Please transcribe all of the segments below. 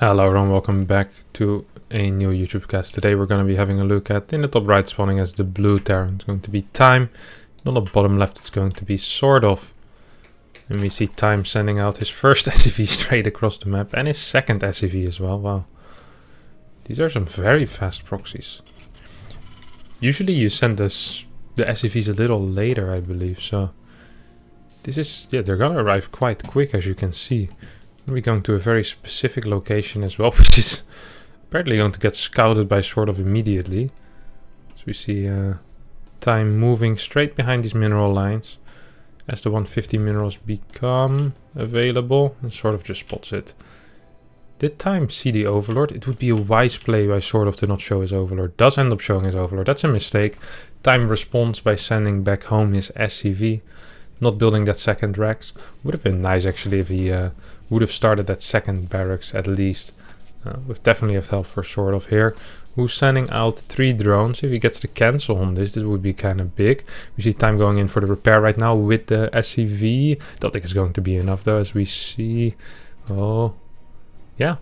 Hello everyone, welcome back to a new YouTube cast. Today we're going to be having a look at, in the top right spawning as the blue Terran, it's going to be Time. On the bottom left it's going to be SortOf. And we see Time sending out his first SCV straight across the map and his second SCV as well. Wow. These are some very fast proxies. Usually you send the SCVs a little later, I believe, so this is, yeah, they're going to arrive quite quick, as you can see. We're going to a very specific location as well, which is apparently going to get scouted by SortOf immediately. So we see Time moving straight behind these mineral lines as the 150 minerals become available, and SortOf just spots it. Did Time see the Overlord? It would be a wise play by SortOf to not show his Overlord. Does end up showing his Overlord. That's a mistake. Time responds by sending back home his SCV. Not building that second Rex. Would have been nice actually if he would have started that second barracks at least. Would definitely have helped for SortOf here. Who's sending out 3 drones. If he gets the cancel on this would be kind of big. We see Time going in for the repair right now with the SCV. Don't think it's going to be enough though, as we see. Oh, yeah.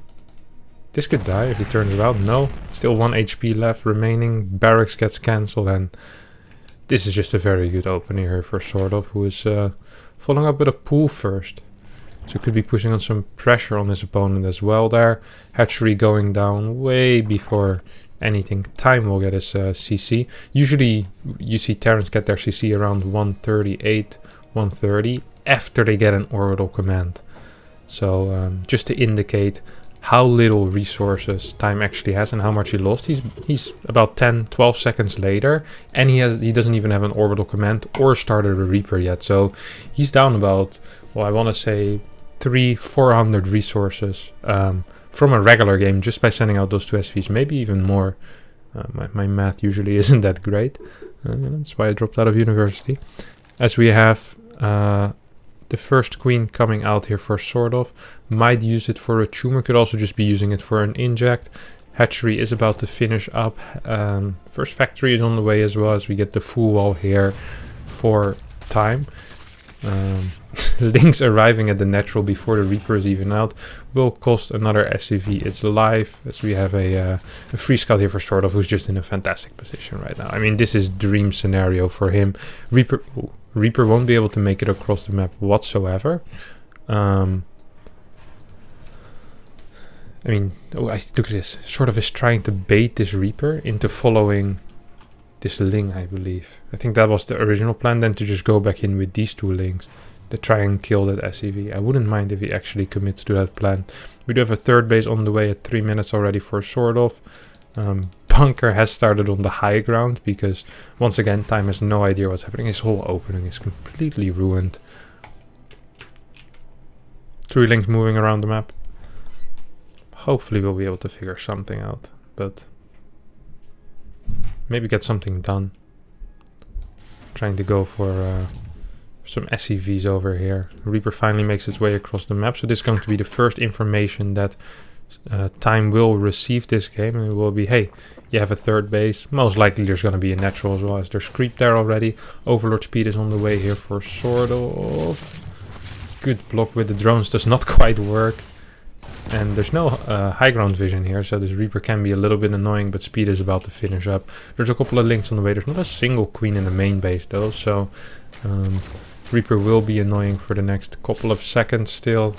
This could die if he turns around. No, still 1 HP left remaining. Barracks gets cancelled, and this is just a very good opening here for SortOf, who is following up with a pull first. So could be pushing on some pressure on his opponent as well there. Hatchery going down way before anything. Time will get his CC. Usually you see Terrans get their CC around 138, 130 after they get an orbital command. So just to indicate how little resources Time actually has and how much he lost. He's about 10-12 seconds later, and he doesn't even have an orbital command or started a Reaper yet. So he's down about, well, I want to say 300-400 resources from a regular game just by sending out those 2 SVs, maybe even more. My math usually isn't that great. That's why I dropped out of university. As we have the first queen coming out here for SortOf. Might use it for a tumor, could also just be using it for an inject. Hatchery is about to finish up. First factory is on the way as well, as we get the full wall here for Time. Lynx arriving at the natural before the Reaper is even out will cost another SCV. It's live, as we have a free scout here for SortOf, who's just in a fantastic position right now. I mean, this is dream scenario for him. Reaper won't be able to make it across the map whatsoever. I mean, look at this. SortOf is trying to bait this Reaper into following this Ling, I believe. I think that was the original plan, then to just go back in with these 2 Lings to try and kill that SCV. I wouldn't mind if he actually commits to that plan. We do have a third base on the way at 3 minutes already for SortOf. Bunker has started on the high ground because once again Time has no idea what's happening. His whole opening is completely ruined. 3 Lings moving around the map. Hopefully we'll be able to figure something out, but maybe get something done. Trying to go for some SCVs over here. Reaper finally makes its way across the map, so this is going to be the first information that Time will receive this game, and it will be, hey, you have a third base. Most likely there's going to be a natural as well, as there's creep there already. Overlord speed is on the way here for SortOf. Good block with the drones, does not quite work. And there's no high ground vision here, so this Reaper can be a little bit annoying, but speed is about to finish up. There's a couple of Lynx on the way. There's not a single queen in the main base though, so Reaper will be annoying for the next couple of seconds still.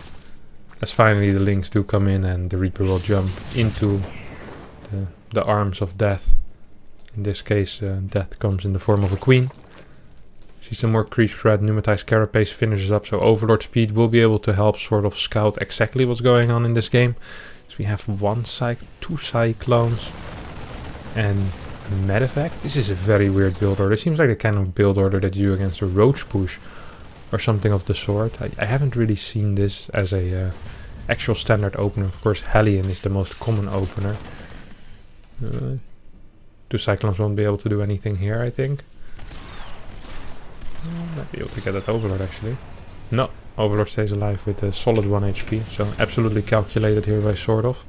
As finally the Lynx do come in and the Reaper will jump into the arms of death. In this case, death comes in the form of a queen. See some more creep spread, pneumatized carapace finishes up, so Overlord speed will be able to help SortOf scout exactly what's going on in this game. So we have 2 cyclones and a medevac. This is a very weird build order. It seems like the kind of build order that you do against a Roach push or something of the sort. I haven't really seen this as a actual standard opener. Of course, Hellion is the most common opener. 2 cyclones won't be able to do anything here, I think. Might be able to get that Overlord actually. No, Overlord stays alive with a solid 1 HP, so absolutely calculated here by SortOf.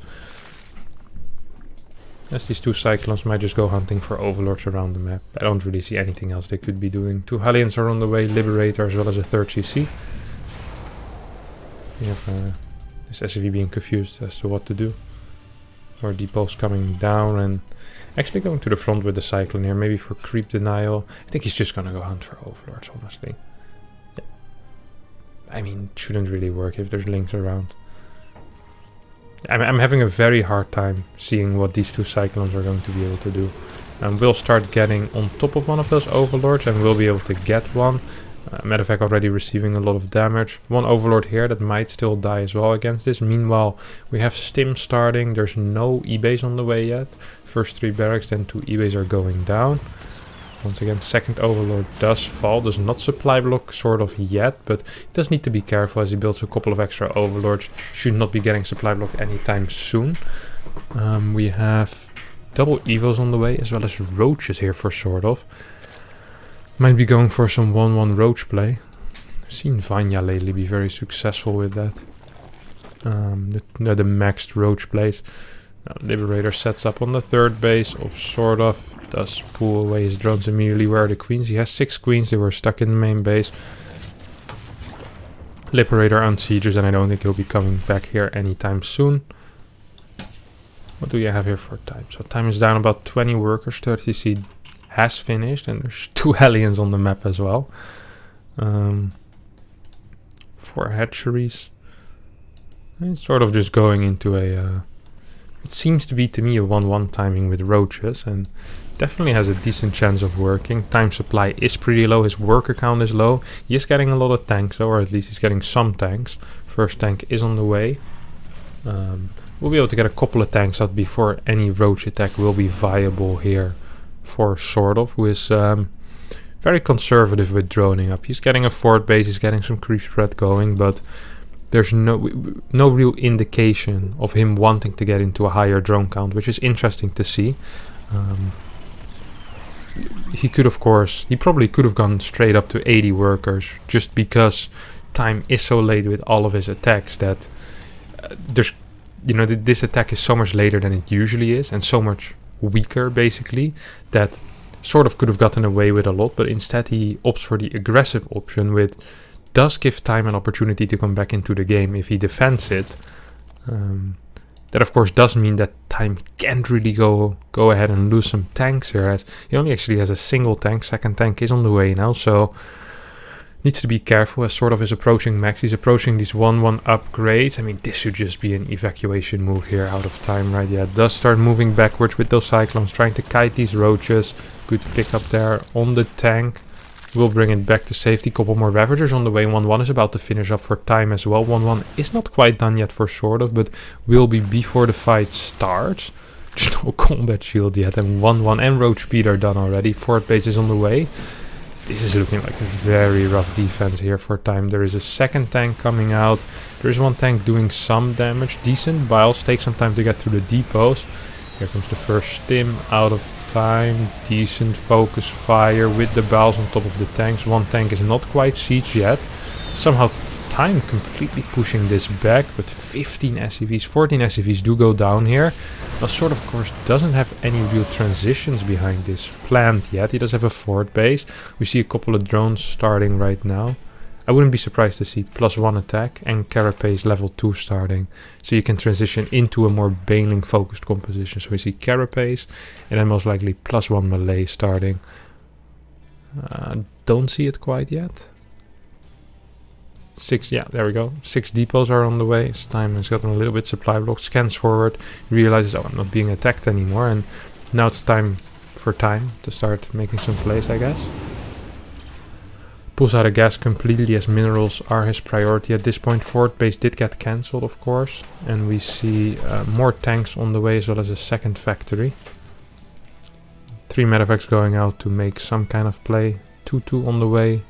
As these 2 cyclones might just go hunting for Overlords around the map. I don't really see anything else they could be doing. 2 Hellions are on the way, Liberator as well as a 3rd CC. We have Is SCV being confused as to what to do? More depots coming down and actually going to the front with the Cyclone here, maybe for creep denial. I think he's just gonna go hunt for Overlords, honestly. Yeah. I mean, it shouldn't really work if there's links around. I'm having a very hard time seeing what these two Cyclones are going to be able to do. We'll start getting on top of one of those Overlords and we'll be able to get one. Matter of fact, already receiving a lot of damage. One Overlord here that might still die as well against this. Meanwhile, we have Stim starting. There's no E-base on the way yet. First 3 barracks, then 2 E-base are going down. Once again, second Overlord does fall. Does not supply block sort of yet, but he does need to be careful as he builds a couple of extra Overlords. Should not be getting supply block anytime soon. We have double Evils on the way, as well as Roaches here for SortOf. Might be going for some 1-1 Roach play. I've seen Vanya lately be very successful with that. The maxed Roach plays. Now, Liberator sets up on the third base of SortOf. Does pull away his drones immediately. Where are the queens? He has 6 queens. They were stuck in the main base. Liberator unsieges, and I don't think he'll be coming back here anytime soon. What do you have here for time? So time is down about 20 workers. 30C has finished, and there's 2 Hellions on the map as well. 4 hatcheries. And it's sort of just going into a... it seems to be, to me, a 1-1 timing with Roaches, and definitely has a decent chance of working. Time supply is pretty low. His worker count is low. He is getting a lot of tanks, or at least he's getting some tanks. First tank is on the way. We'll be able to get a couple of tanks out before any Roach attack will be viable here for SortOf, who is very conservative with droning up. He's getting a fort base, he's getting some creep spread going, but there's no real indication of him wanting to get into a higher drone count, which is interesting to see. He could, of course, he probably could have gone straight up to 80 workers, just because time is so late with all of his attacks that there's, you know, this attack is so much later than it usually is, and so much weaker, basically, that SortOf could have gotten away with a lot, but instead he opts for the aggressive option, which does give time an opportunity to come back into the game if he defends it. That of course does mean that time can't really go ahead and lose some tanks here, as he only actually has a single tank. Second tank is on the way now, so needs to be careful as SortOf is approaching max. He's approaching these 1-1 upgrades. I mean, this should just be an evacuation move here out of time, right? Yeah, it does start moving backwards with those Cyclones, trying to kite these Roaches. Good pick up there on the tank. We'll bring it back to safety. Couple more Ravagers on the way. 1-1 is about to finish up for time as well. 1-1 is not quite done yet for SortOf, but will be before the fight starts. There's no combat shield yet, and 1-1 and Roach speed are done already. Fort base is on the way. This is looking like a very rough defense here for time. There is a second tank coming out. There is one tank doing some damage. Decent biles. Take some time to get through the depots. Here comes the first stim out of time. Decent focus fire with the biles on top of the tanks. One tank is not quite siege yet. Somehow time completely pushing this back, but 15 SCVs, 14 SCVs do go down here. Now SortOf, of course, doesn't have any real transitions behind this planned yet. He does have a fort base. We see a couple of drones starting right now. I wouldn't be surprised to see +1 attack and Carapace level 2 starting. So you can transition into a more Baneling focused composition. So we see Carapace and then most likely +1 melee starting. Don't see it quite yet. 6, yeah, there we go. 6 depots are on the way. This time has gotten a little bit supply block. Scans forward, realizes, oh, I'm not being attacked anymore. And now it's time for time to start making some plays, I guess. Pulls out of gas completely as minerals are his priority at this point. Fort base did get cancelled, of course. And we see more tanks on the way as well as a second factory. 3 medevacs going out to make some kind of play. 2-2 on the way.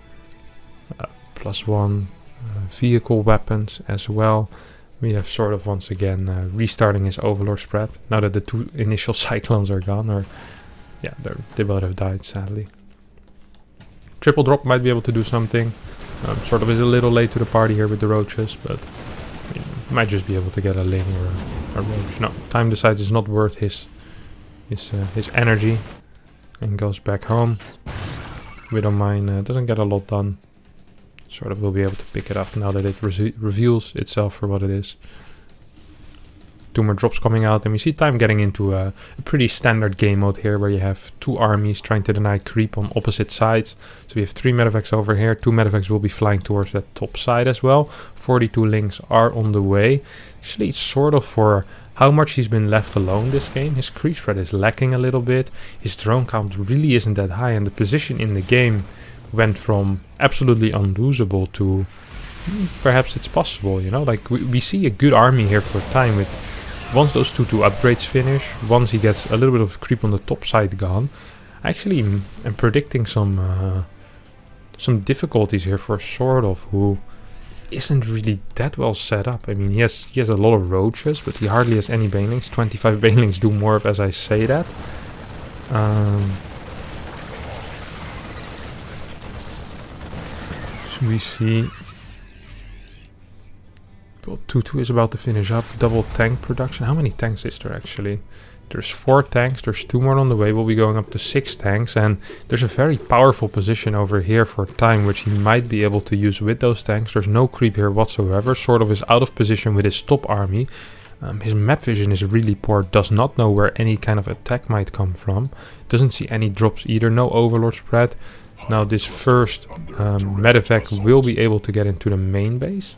+1 vehicle weapons as well. We have SortOf once again restarting his Overlord spread. Now that the 2 initial Cyclones are gone, or yeah, they both have died sadly. Triple drop might be able to do something. SortOf is a little late to the party here with the Roaches, but I mean, might just be able to get a Ling or a Roach. No, time decides it's not worth his energy and goes back home. Widow Mine doesn't get a lot done. SortOf will be able to pick it up now that it reveals itself for what it is. 2 more drops coming out, and we see time getting into a pretty standard game mode here, where you have 2 armies trying to deny creep on opposite sides. So we have 3 medevacs over here. 2 medevacs will be flying towards that top side as well. 42 links are on the way. Actually, it's sort of for how much he's been left alone this game. His creep spread is lacking a little bit. His drone count really isn't that high, and the position in the game went from absolutely unlosable to perhaps it's possible, you know? Like, we see a good army here for time with, once those 2 upgrades finish, once he gets a little bit of creep on the top side gone, I actually am predicting some difficulties here for SortOf, who isn't really that well set up. I mean, he has a lot of roaches, but he hardly has any banelings. 25 banelings do more of as I say that. So we see... Well, 2-2 is about to finish up. Double tank production. How many tanks is there actually? There's 4 tanks. There's 2 more on the way. We'll be going up to 6 tanks. And there's a very powerful position over here for time, which he might be able to use with those tanks. There's no creep here whatsoever. SortOf is out of position with his top army. His map vision is really poor. Does not know where any kind of attack might come from. Doesn't see any drops either. No overlord spread. Now this first medevac will be able to get into the main base.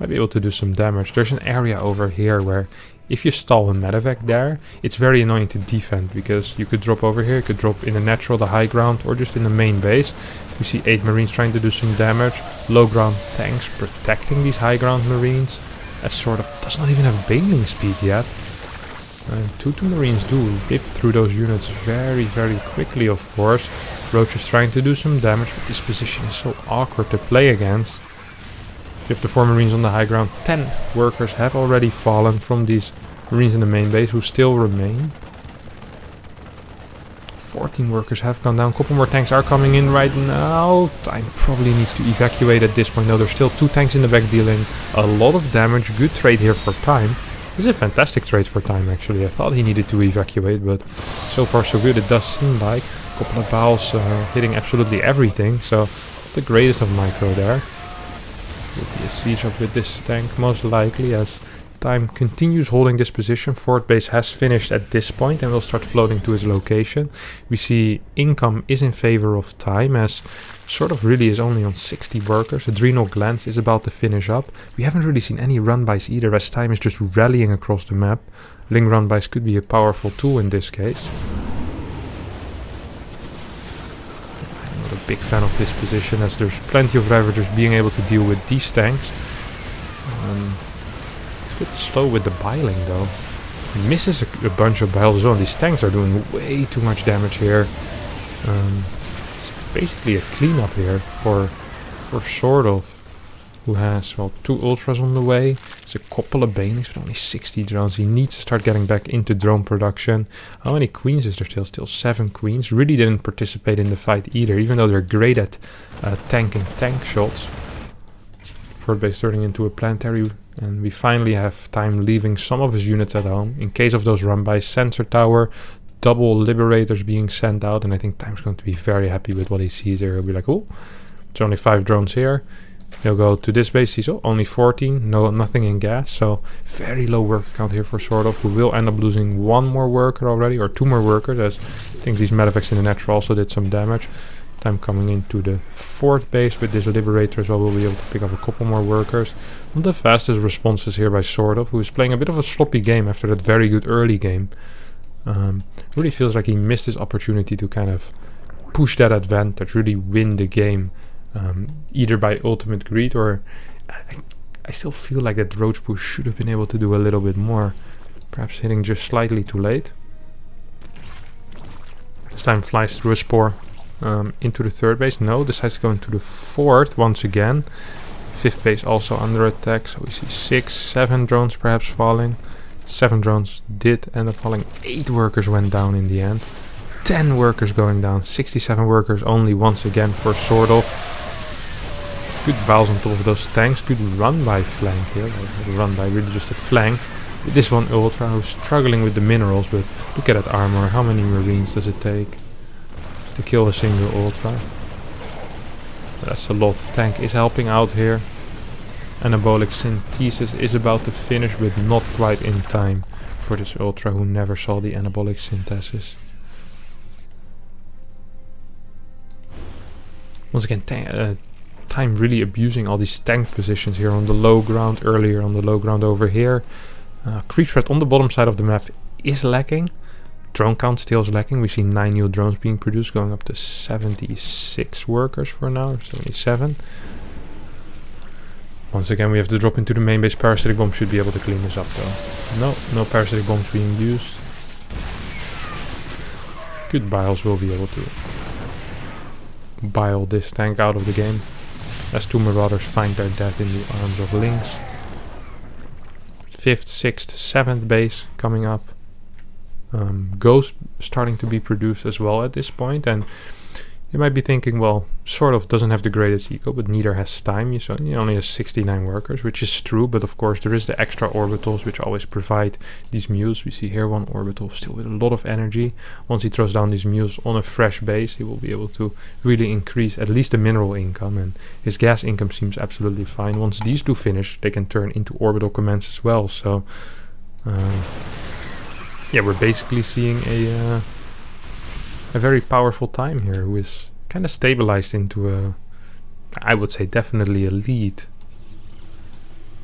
Might be able to do some damage. There's an area over here where if you stall a medevac there, it's very annoying to defend, because you could drop over here, you could drop in the natural, the high ground, or just in the main base. We see 8 marines trying to do some damage. Low ground tanks protecting these high ground marines. As SortOf does not even have baneling speed yet. 2 marines do rip through those units very, very quickly, of course. Roach is trying to do some damage, but this position is so awkward to play against. You have the 4 marines on the high ground. 10 workers have already fallen from these marines in the main base who still remain. 14 workers have gone down. A couple more tanks are coming in right now. Time probably needs to evacuate at this point. No, there's still 2 tanks in the back dealing a lot of damage. Good trade here for time. This is a fantastic trade for time, actually. I thought he needed to evacuate, but so far so good. It does seem like a couple of balls hitting absolutely everything. So the greatest of micro there. Will be a siege up with this tank most likely, as time continues holding this position. Fort base has finished at this point and will start floating to his location. We see income is in favor of time, as SortOf really is only on 60 workers. Adrenal glands is about to finish up. We haven't really seen any run-bys either, as time is just rallying across the map. Ling run-bys could be a powerful tool in this case. A big fan of this position, as there's plenty of ravagers being able to deal with these tanks. It's a bit slow with the biling though. He misses a bunch of biles as well. These tanks are doing way too much damage here. It's basically a cleanup here for SortOf, who has, well, 2 ultras on the way. There's a couple of banelings, but only 60 drones. He needs to start getting back into drone production. How many queens is there still? Still 7 queens. Really didn't participate in the fight either, even though they're great at tanking tank shots. Fort base turning into a planetary, and we finally have time leaving some of his units at home. In case of those run-bys, sensor tower, double liberators being sent out, and I think time's going to be very happy with what he sees here. He'll be like, oh, there's only 5 drones here. He'll go to this base, he's only 14, nothing in gas, so very low worker count here for SortOf, who will end up losing 1 more worker already, or 2 more workers, as I think these medevacs in the natural also did some damage. Time coming into the 4th base with this liberator as well. We'll be able to pick up a couple more workers. Not the fastest responses here by SortOf, who is playing a bit of a sloppy game after that very good early game. Really feels like he missed his opportunity to kind of push that advantage, really win the game. Either by ultimate greed, or I still feel like that Roach push should have been able to do a little bit more. Perhaps hitting just slightly too late. This time flies through a spore into the 3rd base. No, decides to go into the 4th once again. 5th base also under attack, so we see 6, 7 drones perhaps falling. 7 drones did end up falling. 8 workers went down in the end. 10 workers going down. 67 workers only once again for SortOf. Good battles on top of those tanks. Good run by flank here. Run by really just a flank. This one ultra who's struggling with the minerals, but look at that armor. How many marines does it take to kill a single ultra? That's a lot. Tank is helping out here. anabolic synthesis is about to finish, but not quite in time for this ultra who never saw the anabolic synthesis. Once again, time really abusing all these tank positions here on the low ground, earlier on the low ground over here. Creep threat on the bottom side of the map is lacking. Drone count still is lacking. We see 9 new drones being produced, going up to 76 workers for now, or 77. Once again, we have to drop into the main base. Parasitic bomb should be able to clean this up though. No parasitic bombs being used. Good biles will be able to bile this tank out of the game, as 2 marauders find their death in the arms of Lynx. 5th, 6th, 7th base coming up. Ghost starting to be produced as well at this point, and you might be thinking, well, SortOf doesn't have the greatest eco, but neither has time. So he only has 69 workers, which is true, but of course there is the extra orbitals which always provide these mules. We see here 1 orbital still with a lot of energy. Once he throws down these mules on a fresh base, he will be able to really increase at least the mineral income, and his gas income seems absolutely fine. Once these 2 finish, they can turn into orbital commands as well. So yeah, we're basically seeing a very powerful time here, who is kind of stabilized into a, I would say definitely a lead.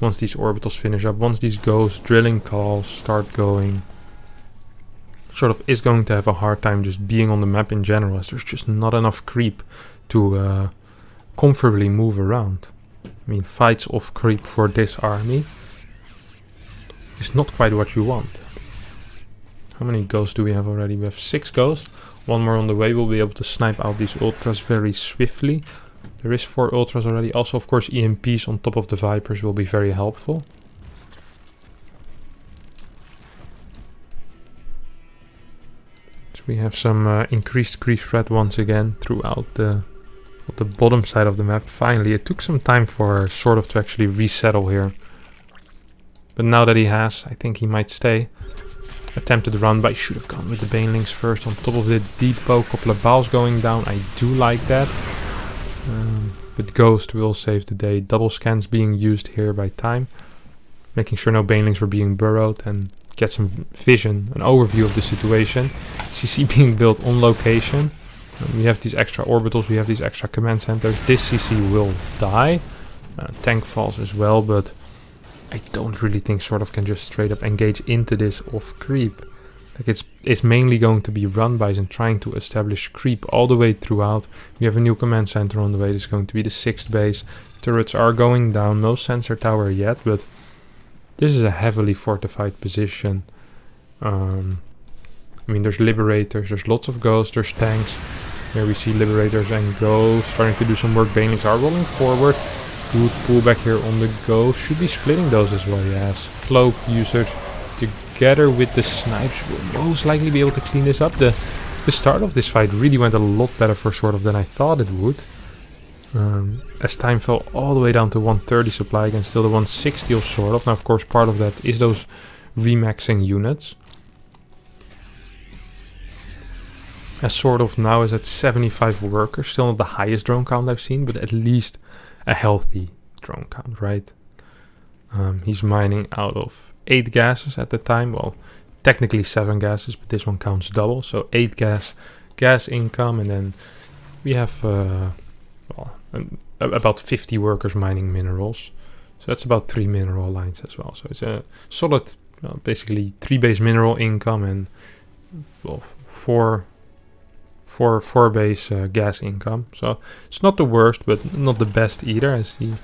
Once these orbitals finish up, once these ghost drilling calls start going, SortOf is going to have a hard time just being on the map in general, as there's just not enough creep to comfortably move around. I mean, fights off creep for this army is not quite what you want. How many ghosts do we have already? We have 6 ghosts. 1 more on the way. We'll be able to snipe out these ultras very swiftly. There is 4 ultras already. Also, of course, EMPs on top of the Vipers will be very helpful. So we have some increased creep threat once again throughout the bottom side of the map. Finally, it took some time for SortOf to actually resettle here. But now that he has, I think he might stay. Attempted run, but I should have gone with the banelings first on top of the depot. Couple of balls going down. I do like that. But Ghost will save the day. Double scans being used here by time. Making sure no banelings were being burrowed, and get some vision, an overview of the situation. CC being built on location. We have these extra orbitals, we have these extra command centers. This CC will die. Tank falls as well, but I don't really think SortOf can just straight up engage into this off creep. Like it's mainly going to be run bys and trying to establish creep all the way throughout. We have a new command center on the way. This is going to be the 6th base. Turrets are going down. No sensor tower yet, but this is a heavily fortified position. I mean, there's liberators, there's lots of ghosts, there's tanks. Here we see liberators and ghosts starting to do some work. Banelings are rolling forward. Good pullback here on the ghost. Should be splitting those as well, yes. Cloak usage together with the snipes will most likely be able to clean this up. The start of this fight really went a lot better for SortOf than I thought it would. As time fell all the way down to 130 supply against still the 160 of SortOf. Now, of course, part of that is those remaxing units. As SortOf now is at 75 workers. Still not the highest drone count I've seen, but at least a healthy drone count, right? He's mining out of 8 gases at the time. Well, technically 7 gases, but this one counts double. So 8 gas income, and then we have about 50 workers mining minerals. So that's about 3 mineral lines as well. So it's a solid, basically 3 base mineral income and 4 base gas income. So it's not the worst, but not the best either, as he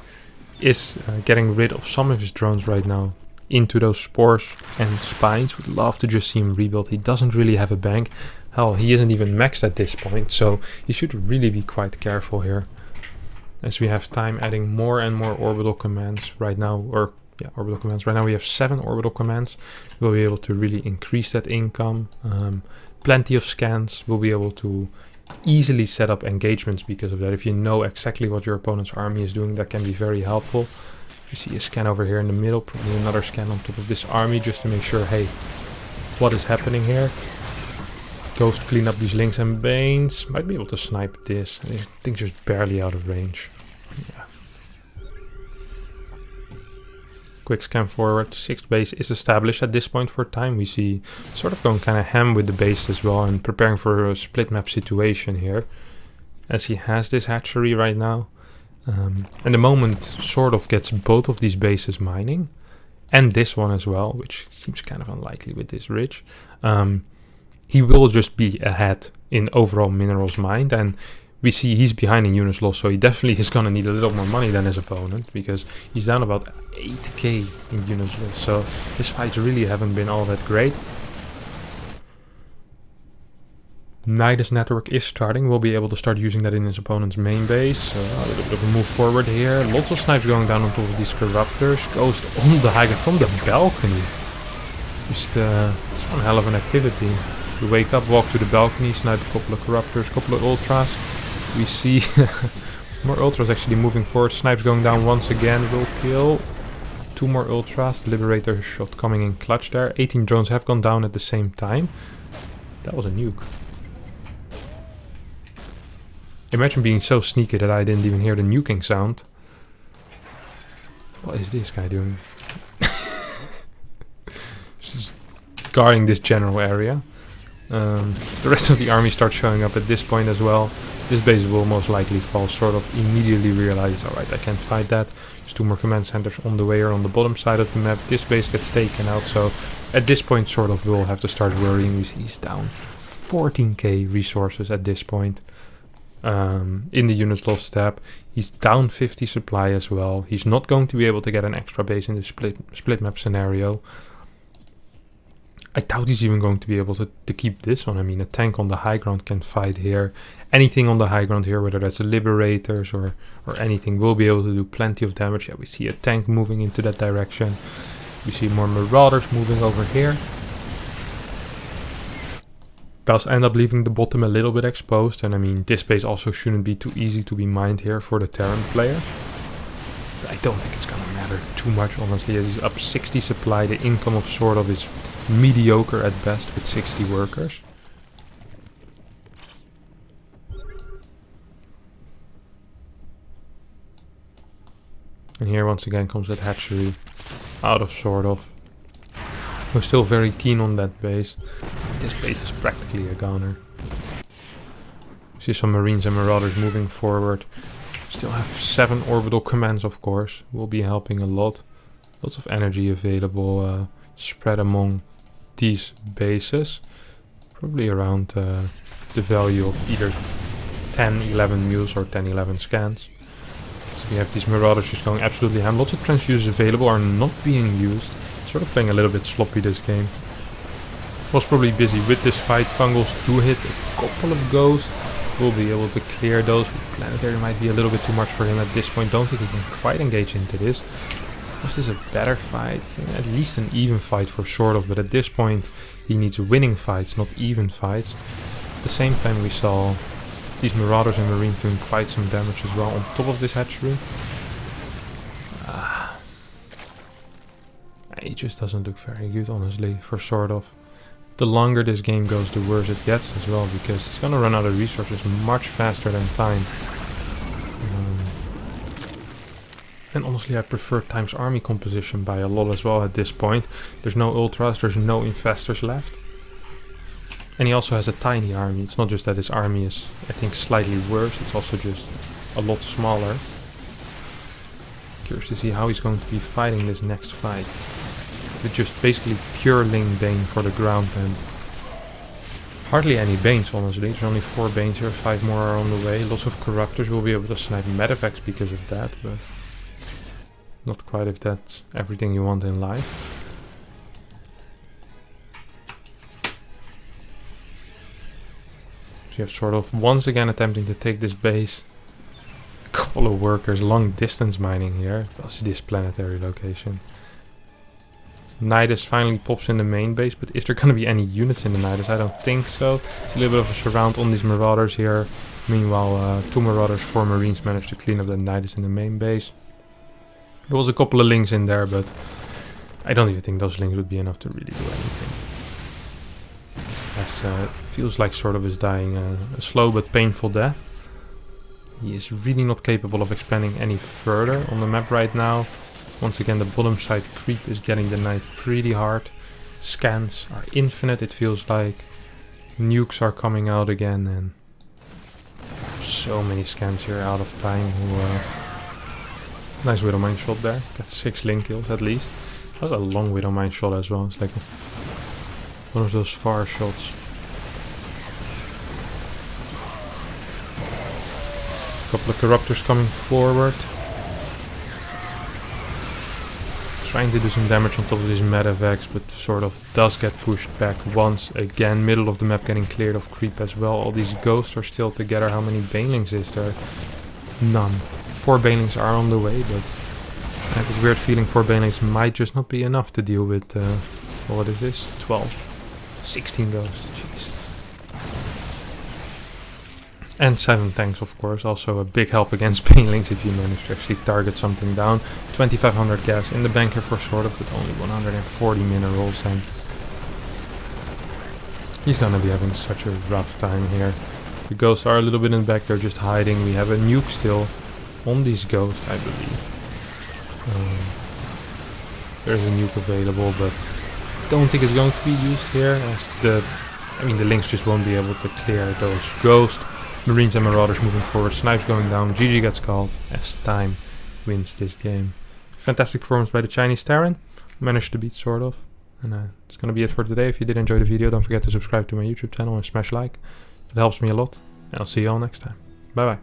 is getting rid of some of his drones right now into those spores and spines. Would love to just see him rebuild. He doesn't really have a bank. Hell, he isn't even maxed at this point, so he should really be quite careful here. As we have time adding more and more orbital commands right now, orbital commands. Right now we have 7 orbital commands. We'll be able to really increase that income. Plenty of scans. We'll be able to easily set up engagements because of that. If you know exactly what your opponent's army is doing, that can be very helpful. You see a scan over here in the middle, probably another scan on top of this army just to make sure, hey, what is happening here? Ghost clean up these Lynx and Banes. Might be able to snipe this. I think just barely out of range. Yeah. Quick scan forward. 6th base is established at this point for time. We see sort of going kind of ham with the base as well and preparing for a split map situation here, as he has this hatchery right now. And the moment SortOf gets both of these bases mining, and this one as well, which seems kind of unlikely with this ridge, he will just be ahead in overall minerals mined, and we see he's behind in units lost, so he definitely is going to need a little more money than his opponent, because he's down about 8k in units lost, so his fights really haven't been all that great. Nidus network is starting. We'll be able to start using that in his opponent's main base. A little bit of a move forward here. Lots of snipes going down on top of these corruptors. Ghost on the high ground from the balcony. Just it's one hell of an activity. You wake up, walk to the balcony, snipe a couple of corruptors, couple of ultras. We see more ultras actually moving forward. Snipes going down once again. Will kill. 2 more ultras. Liberator shot coming in clutch there. 18 drones have gone down at the same time. That was a nuke. Imagine being so sneaky that I didn't even hear the nuking sound. What is this guy doing? Just guarding this general area. So the rest of the army starts showing up at this point as well. This base will most likely fall. SortOf immediately realizes, alright, I can't fight that. There's 2 more command centers on the way or on the bottom side of the map. This base gets taken out, so at this point SortOf will have to start worrying. We see he's down 14k resources at this point. In the units lost tab. He's down 50 supply as well. He's not going to be able to get an extra base in the split map scenario. I doubt he's even going to be able to keep this one. I mean, a tank on the high ground can fight here. Anything on the high ground here, whether that's liberators or anything, will be able to do plenty of damage. Yeah, we see a tank moving into that direction. We see more marauders moving over here. Does end up leaving the bottom a little bit exposed, and I mean, this base also shouldn't be too easy to be mined here for the Terran player. But I don't think it's gonna matter too much, honestly, as he's up 60 supply. The income of SortOf is mediocre at best with 60 workers. And here once again comes that hatchery out of SortOf. We're still very keen on that base. This base is practically a goner. See some marines and marauders moving forward. Still have 7 orbital commands, of course. Will be helping a lot. Lots of energy available spread among these bases. Probably around the value of either 10, 11 mules or 10, 11 scans. So we have these marauders just going absolutely ham. Lots of transfuses available are not being used. Sort of playing a little bit sloppy this game. Was probably busy with this fight. Fungals do hit a couple of ghosts. Will be able to clear those. Planetary might be a little bit too much for him at this point. Don't think he can quite engage into this. Was this a better fight? At least an even fight for SortOf, but at this point he needs winning fights, not even fights. At the same time we saw these marauders and marines doing quite some damage as well on top of this hatchery. It just doesn't look very good, honestly, for SortOf. The longer this game goes, the worse it gets as well, because it's gonna run out of resources much faster than time. And honestly, I prefer Time's army composition by a lot as well at this point. There's no ultras, there's no infestors left. And he also has a tiny army. It's not just that his army is, I think, slightly worse, it's also just a lot smaller. Curious to see how he's going to be fighting this next fight. With just basically pure Ling Bane for the ground and hardly any Banes, honestly. There's only 4 Banes here, 5 more are on the way. Lots of Corruptors. Will be able to snipe Medevacs because of that, but not quite if that's everything you want in life. So you have SortOf once again attempting to take this base. A couple of workers, long distance mining here. That's this planetary location. Nidus finally pops in the main base, but is there going to be any units in the Nidus? I don't think so. It's a little bit of a surround on these marauders here. Meanwhile, 2 marauders, 4 marines managed to clean up the Nidus in the main base. There was a couple of lings in there, but I don't even think those lings would be enough to really do anything. As it feels like SortOf is dying a slow but painful death. He is really not capable of expanding any further on the map right now. Once again, the bottom side creep is getting denied pretty hard. Scans are infinite, it feels like. Nukes are coming out again, and so many scans here out of time. Nice Widowmine shot there. Got 6 link kills at least. That was a long Widowmine shot as well. It's like one of those far shots. Couple of Corruptors coming forward. Trying to do some damage on top of this Medevacs, but sort of does get pushed back once again. Middle of the map getting cleared of creep as well. All these ghosts are still together. How many banelings is there? None. 4 banelings are on the way, but I have this weird feeling 4 banelings might just not be enough to deal with, what is this? 12. 16 ghosts. Jeez. And 7 tanks, of course, also a big help against banelings if you manage to actually target something down. 2500 gas in the bank here for SortOf, with only 140 minerals, and he's gonna be having such a rough time here. The ghosts are a little bit in the back, they're just hiding. We have a nuke still on these ghosts, I believe. There's a nuke available, but don't think it's going to be used here, as the links just won't be able to clear those ghosts. Marines and Marauders moving forward, snipes going down, GG gets called as time wins this game. Fantastic performance by the Chinese Terran, managed to beat SortOf. And it's gonna be it for today. If you did enjoy the video, don't forget to subscribe to my YouTube channel and smash like. It helps me a lot, and I'll see you all next time. Bye bye.